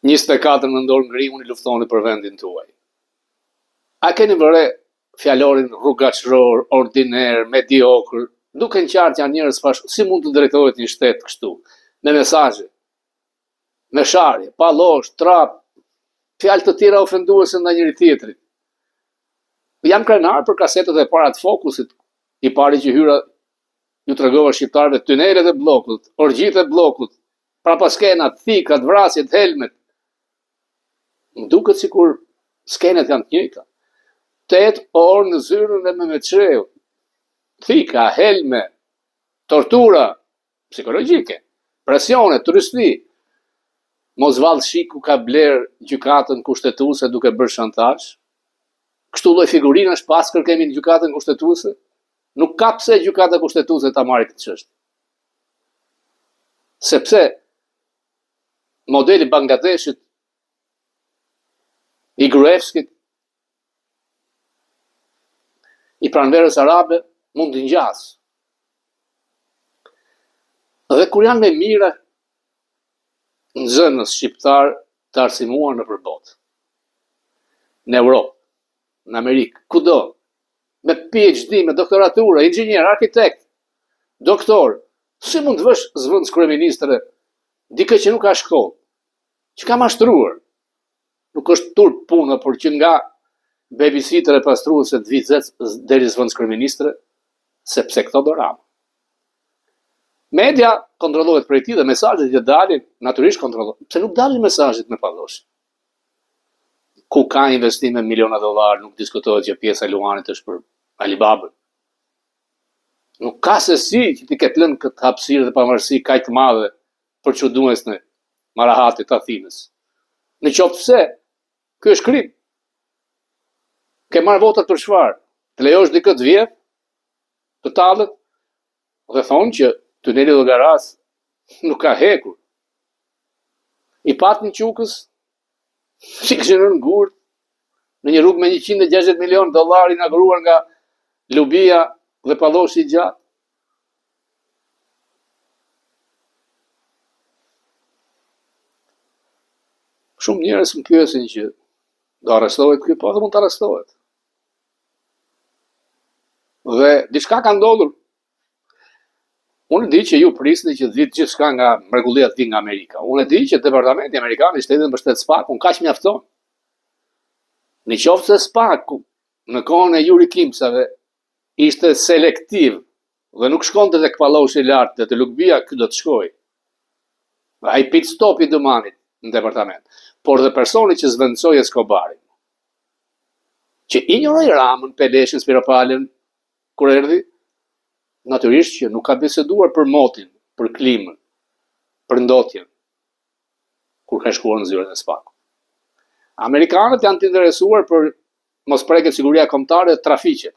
24 nëntor ngrimun i luftoni për vendin tuaj. A keni vëre fjalorin rrugaqror, ordiner, mediokër, duke në qartë janë njerëz si mund të drejtohet një shtet kështu, me mesazhe, me sharje, pallosh, trap, fjalë të tjera ofenduese ndaj njëri tjetrit. Jam krenar për kasetët e para të Fokusit, i pari që hyra ju tregova shqiptarëve tunelet e bllokut, orgjitë e bllokut, prapaskenat, thikat, vrasjet, helmet. Më duket sikur skenet janë të njëjta. 8 orë në zyrën e Mehmetçeu. Thika, helme, tortura psikologjike, presione, turisti. Mosvall Shiku ka bler gjykatën kushtetuese duke bërë shantazh. Kështu lloj figurinash paskër kemi në gjykatën kushtetuese? Nuk ka pse gjykata kushtetuese ta marrë këtë çështje. Sepse modeli Bangladeshit, i Gruevskit, i pranverës arabe mund të ngjas. Dhe kur janë me mira nxënës shqiptar të arsimuar në përbot, në Europë, në Amerikë, kudo, me PhD, me doktoratura, inxhinier, arkitekt, doktor, si mund të vësh zvendës kryeministre dikë që nuk ka shkollë, që ka mashtruar, nuk është turp puna, por që nga babysitter e pastruese të vizet deri zvendës kryeministre, sepse këto do Rama. Media kontrollohet prej tij dhe mesazhet që dalin natyrisht kontrollohen. Pse nuk dalin mesazhet me pallosh? Ku ka investime miliona dollar, nuk diskutohet që pjesa e Luanit është për Alibabën. Nuk ka se si që ti ketë lënë këtë hapësirë dhe pavarësi kaq të madhe për çuduesën e Marahatit të Athinës. Në qoftë se ky është krim. Ke marrë votat për çfarë? Të lejosh dikë të vjedh, të tallet dhe thonë që tuneli Llogaras nuk ka hekur. I pat në Qukës, si këshin në gurë, në një rrugë me 160 milion dollar inauguruar nga Lubia dhe palloshi i gjatë. Shumë njerëz më pyesin që do arrestohet ky, po dhe mund të arrestohet. Dhe diçka ka ndodhur. Unë di që ju prisni që vit gjithçka nga mrekullia të vi nga Amerika. Unë di që departamenti amerikan i shtetit mbështet SPAK-un kaq mjafton. Në qoftë se SPAK-u në kohën e Yuri Kimsave ishte selektiv dhe nuk shkonte tek palloshi i lartë dhe te Lukbia, ky do të shkojë. Ai pit stop i Dumanit në departament. Por dhe personi që zvendësoi Escobarin, që injoroi Ramën, Peleshin, Spiropalën, kur erdhi, natyrisht që nuk ka biseduar për motin, për klimën, për ndotjen, kur ka shkuar në zyrën e SPAK-ut. Amerikanët janë të interesuar për mos preket siguria kombëtare dhe trafiqet.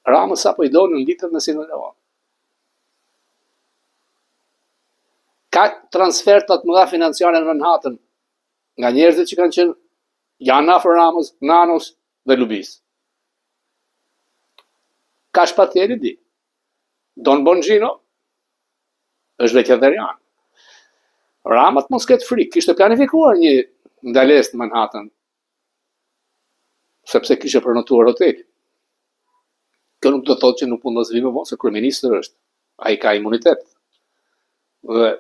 Rama sapo i doni në ditët në Sinaloa. Ka transfertat mëdha financiare në Manhattan nga njerëzit që kanë qenë janë afër Ramës, Nanos dhe Lubis. Ka shpatjeri di. Don Bongino është vegetarian. Ramat mos ketë frikë, kishte planifikuar një ndalesë në Manhattan, sepse kishte prenotuar hotelin. Kjo nuk do të thotë që nuk mund të zhvillojë më, se kryeministri është, ai ka imunitet. Dhe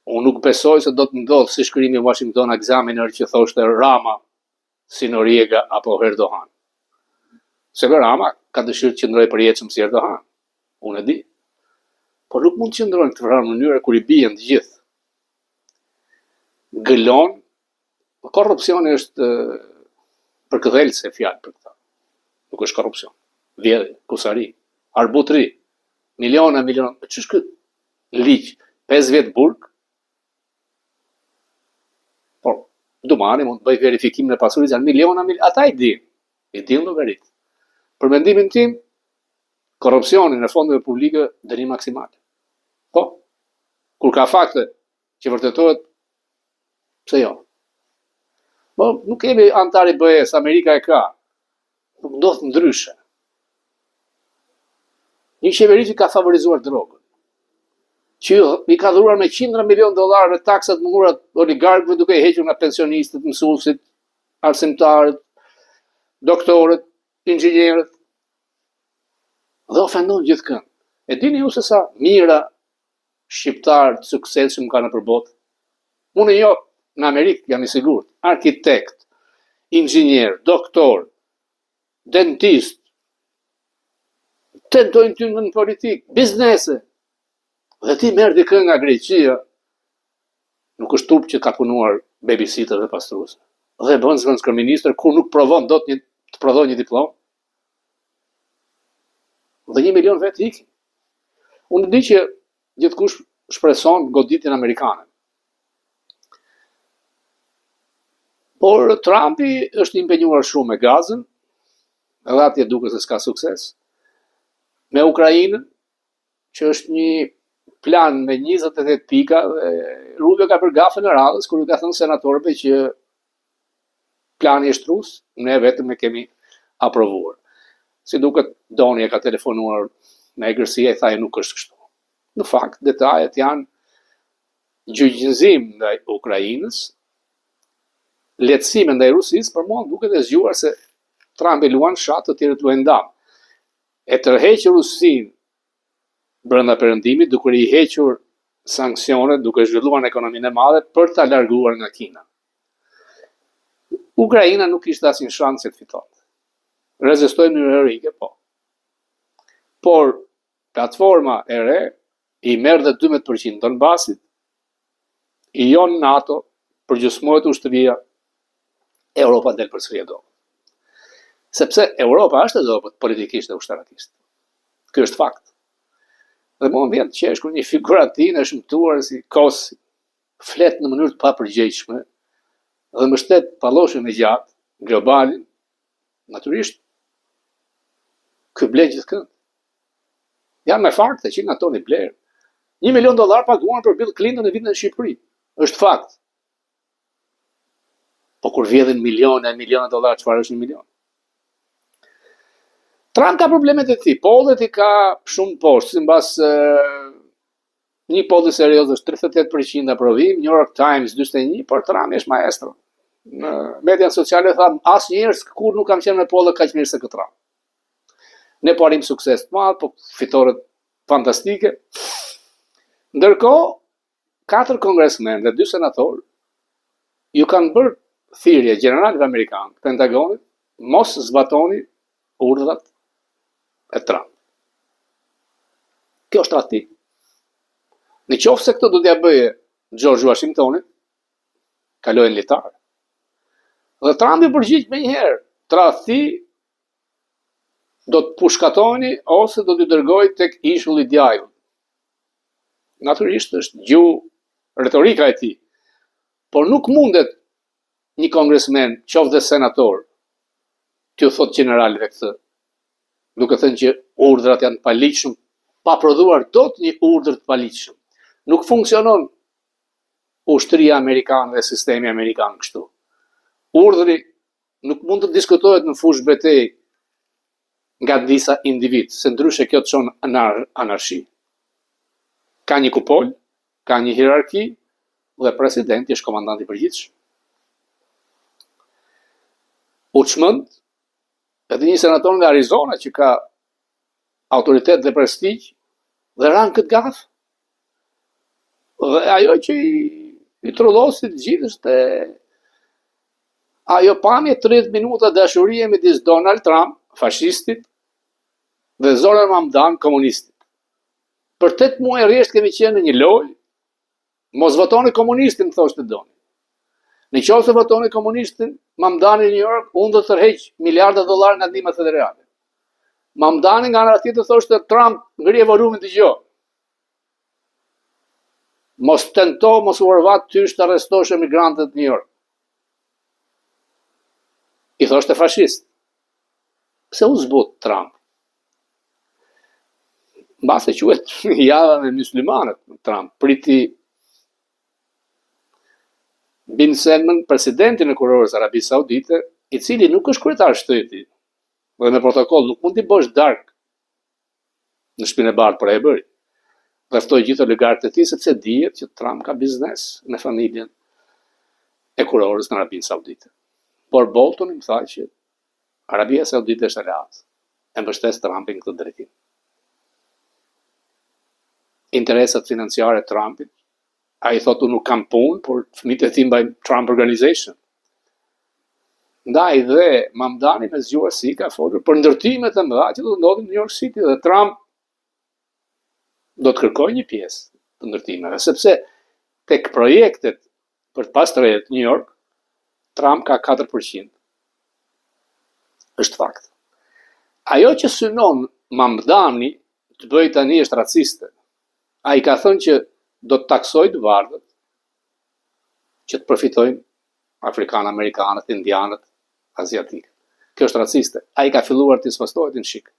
unë nuk besoj se do të ndodhë si shkrimi i Washington Examiner që thoshte Rama si Noriega apo Erdogan. Sepse Rama ka dëshirë të qëndrojë përjetshëm si Erdogan. Unë e di. Por nuk mund të qëndrojë në këtë mënyrë kur i bien të gjithë. Gëlon, korrupsioni është përkëdhelse fjalë për këtë. Nuk është korrupsion. Vjedhje, kusari, arbutri, miliona, ç'është ky ligj, 5 vjet burg. Por Dumani mund të bëj verifikimin e pasurisë, janë miliona, ata i din llogarit. Për mendimin tim, korrupsioni në fondeve publike dënim maksimal. Po, kur ka fakte që vërtetohet, pse jo? Po, nuk kemi antar i BE-s, Amerika e ka. Nuk ndodh ndryshe. Një qeveri që ka favorizuar drogën. që i ka dhuruar me $100 milion taksat mungurat oligarkëve duke i hequr nga pensionistët, mësuesit, arsimtarët, doktorët, inxhinierët. Dhe ofendon gjithkënd. E dini ju se sa mira shqiptarë të suksesshëm kanë nëpër botë? Unë jo, në Amerikë jam i sigurt, arkitekt, inxhinier, doktor, dentist, tentojnë ty në politikë, biznese. Dhe ti merr dikë nga Greqia, nuk është trup që ka punuar babysitter dhe pastrues. Dhe bën zëvendëskër ministër kur nuk provon dot të prodhoj një diplomë. Dhe 1 milion vetë iki. Unë di që gjithkush shpreson goditjen amerikane. Por Trumpi është impenjuar shumë me gazën, edhe atje duket se s'ka sukses. Me Ukrainën, që është një plan me 28 pika, dhe Rubio ka për gafën e radhës kur i ka thënë senatorëve që plani është trus, ne vetëm e kemi aprovuar. Si duket Doni e ka telefonuar me egërësia e tha e nuk është kështu. Në fakt, detajet janë gjyqëzim ndaj Ukrainës, lehtësime ndaj Rusisë, për mua duket e zgjuar se Trumpi luan shat, të tjerët luajnë dam. E tërheqë Rusinë brenda perëndimit, duke i hequr sanksionet, duke zhvilluar ekonominë e madhe për ta larguar nga Kina. Ukraina nuk kishte asnjë shans të fitonte. Rezistoi në mënyrë heroike, po. Por platforma e re i merr dhe 12% Donbasit, i jon NATO, përgjysmohet ushtria, Europa del përsëri e dobët. Sepse Europa është e dobët politikisht dhe ushtarakisht. Ky është fakt. Dhe mua më vjen qesh kur një figuratin e shëmtuar si Kosi flet në mënyrë të papërgjegjshme dhe mbështet palloshin e gjatë globalin, natyrisht ky blen gjithkënd. Janë me fakte që nga Tony Blair. $1 milion paguan për Bill Clinton në vitin në Shqipëri. Është fakt. Po kur vjedhin miliona e miliona dollar, çfarë është $1 milion? Trump ka problemet e tij, pollet I ka shumë poshtë, sipas një polli serioz është 38% aprovim, New York Times 41%, por Trump është maestro. Në mediat sociale tham asnjëherë kur nuk kam qenë me polle kaq mirë se këtë Trump. Ne po arrim sukses të madh, po fitoret fantastike. Ndërkohë, 4 kongresmen dhe 2 senatorë ju kanë bërë thirrje generalëve amerikanë, Pentagonit, mos zbatoni urdhrat e Trump. Kjo është rati. Në qoftë se këtë do t'ja bëje George Washingtonit, kalojnë litar. Dhe Trump I përgjigj menjëherë, tradhti do të pushkatoni ose do t'ju dërgoj tek ishulli I djajut. Natyrisht është gjuhë retorika e tij. Por nuk mundet një kongresmen, qoftë dhe senator, t'ju thot generalëve këtë, duke thënë që urdhrat janë paligjshëm, pa prodhuar dot një urdhër të paligjshëm. Nuk funksionon ushtria amerikane dhe sistemi amerikan kështu. Urdhri nuk mund të diskutohet në fushë betejë nga disa individ, se ndryshe kjo të çon në anarshi. Ka një kupol, ka një hierarki dhe presidenti është komandanti I përgjithshëm. U çmend edhe një senator nga Arizona që ka autoritet dhe prestigj dhe ran këtë gafë. Dhe ajo që I trullosi të gjithë është ajo pamje 30 minuta dashurie midis Donald Trump, fashistit, dhe Zoran Mamdan, komunistit. Për 8 muaj rresht kemi qenë në një lojë, mos votoni komunistin, thoshte Doni. Në qoftë se votoni komunistin, Mamdani në New York, unë do të tërheq miliarda dollar nga ndihma federale. Mamdani nga ana tjetër thoshte Trump ngrihe volumin dëgjoj. Mos tento, mos u arvat tysh të arrestosh emigrantët në New York. I thoshte fashist. Pse u zbut Trump? Mbase quhet java me muslimanët, Trump priti Bin Salman, presidenti në kurorës Arabisë Saudite, I cili nuk është kryetar shteti, dhe me protokoll nuk mund t'i bësh dark në shtëpinë e bardhë për e bëri. dhe ftoi gjithë oligarkët e tij sepse dihet që Trump ka biznes me familjen e kurorës në Arabinë Saudite. Por Bolton më tha që Arabia Saudite është aleat. E mbështes Trumpin këtë drejtim. Interesat financiare të Trumpit, ai thotë unë nuk kam punë, por fëmijët e tij mbajnë Trump Organization. Ndaj dhe Mamdani me zgjuarsi ka folur për ndërtimet e mëdha që do të ndodhin në New York City dhe Trump do të kërkojë një pjesë të ndërtimeve, sepse tek projektet për të pasur në New York, Trump ka 4%. Është fakt. Ajo që synon Mamdani të bëjë tani është raciste. Ai ka thënë që do të taksojë të bardhët që të përfitojnë afrikanë, amerikanët, indianët, aziatikë. Kjo është raciste. Ai ka filluar të sfastohet në shik.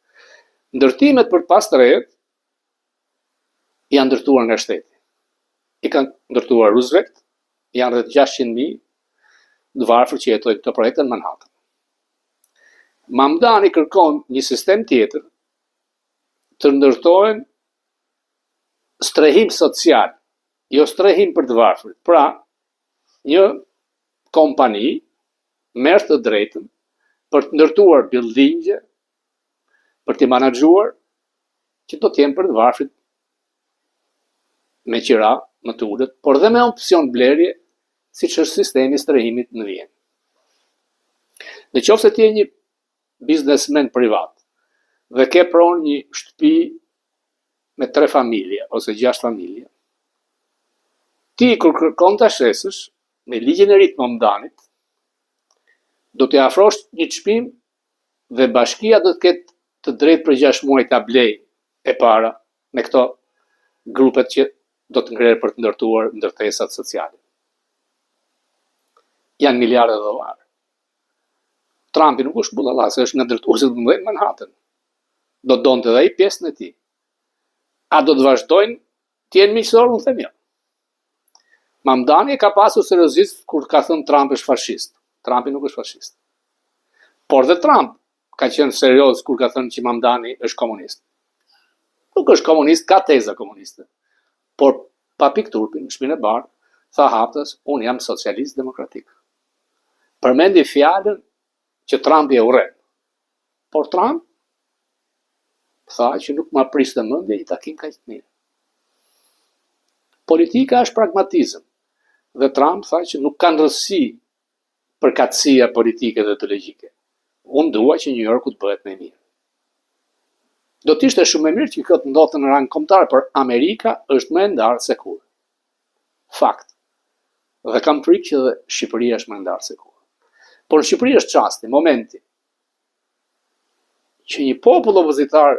Ndërtimet për pas të rejet janë ndërtuar nga shteti. I kanë ndërtuar Roosevelt, janë rreth 600.000 të varfër që jetojnë këto projekte në Manhattan. Mamdani kërkon një sistem tjetër të ndërtohen strehim social, jo strehim për të varfërit. Pra, një kompani merr të drejtën për të ndërtuar buildingje, për të menaxhuar që do të jenë për të varfërit me qira më të ulët, por dhe me opsion blerje, siç është sistemi i strehimit në Vjenë. Në qoftë se ti je një biznesmen privat dhe ke pronë një shtëpi me 3 familje ose 6 familje, ti kur kërkon ta shesësh me ligjin e ri të Mamdanit, do t'i afrosh një çmim dhe bashkia do të ketë të drejtë për 6 muaj ta blej e para me këto grupet që do të ngjerë për të ndërtuar ndërtesat sociale. Janë miliarde dollar. Trumpi nuk është budalla, se është nga ndërtuesit më mëdhenj Manhattan. Do donte edhe ai pjesën e tij. A do të vazhdojnë të jenë miqësor, unë them jo. Mamdani ka pasur seriozisht kur ka thënë Trump është fashist. Trumpi nuk është fashist. Por dhe Trump ka qenë serioz kur ka thënë që Mamdani është komunist. Nuk është komunist, ka teza komuniste. Por pa pikturpin, në shpinë e bardhë, tha haptas, unë jam socialist demokratik. Përmendi fjalën që Trumpi e urren. Por Trump tha që nuk ma priste mendje një takim kaq të mirë. Politika është pragmatizëm. Dhe Trump tha që nuk kanë rëndësi përkatësia politike dhe të logjike. Unë dua që New Yorku të bëhet më mirë. Do të ishte shumë më mirë që kjo të ndodhte në rang kombëtar, por Amerika është më e ndarë se kur. Fakt. Dhe kam frikë që dhe Shqipëria është më e ndarë se kur. Por në Shqipëri është çasti, momenti që një popull opozitar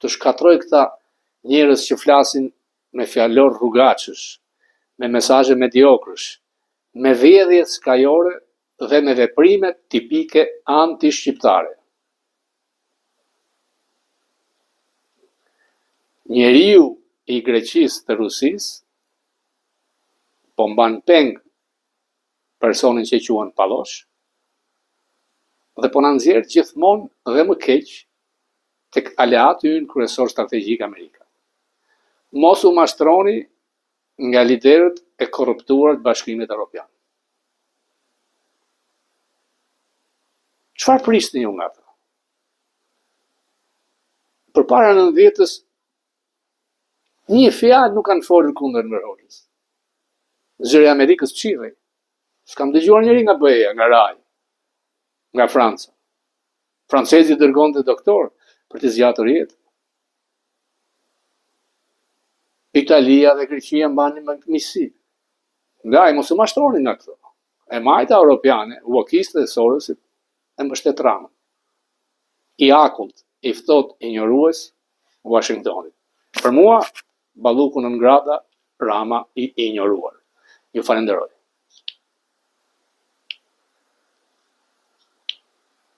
të shkatroj këta njerëz që flasin me fjalor rrugaçësh, me mesazhe mediokrësh, me vjedhje skajore dhe me veprime tipike anti-shqiptare. Njeriu i Greqisë të Rusisë po mban peng personin që quhen Pallosh dhe po na nxjerr gjithmonë dhe më keq tek aleati ynë kryesor strategjik Amerika. Mos u mashtroni nga liderët e korruptuar të Bashkimit Evropian. Çfarë prisni ju nga ata? Përpara 90-s një fjalë nuk kanë folur kundër Enver Hoxhës. Zëri Amerikës çirrej. S'kam dëgjuar njëri nga BE-ja, nga RAI, nga Franca. Francezi dërgonte doktor për të zgjatur jetën. Italia dhe Greqia mbanin me miqësi. Ndaj mos u mashtroni nga këto. E majta europiane, uokiste dhe Sorosit e mbështet Ramën. I akullt, i ftohtë, injorues Washingtonit. Për mua, balluku non grata, Rama i injoruar. Ju falenderoj.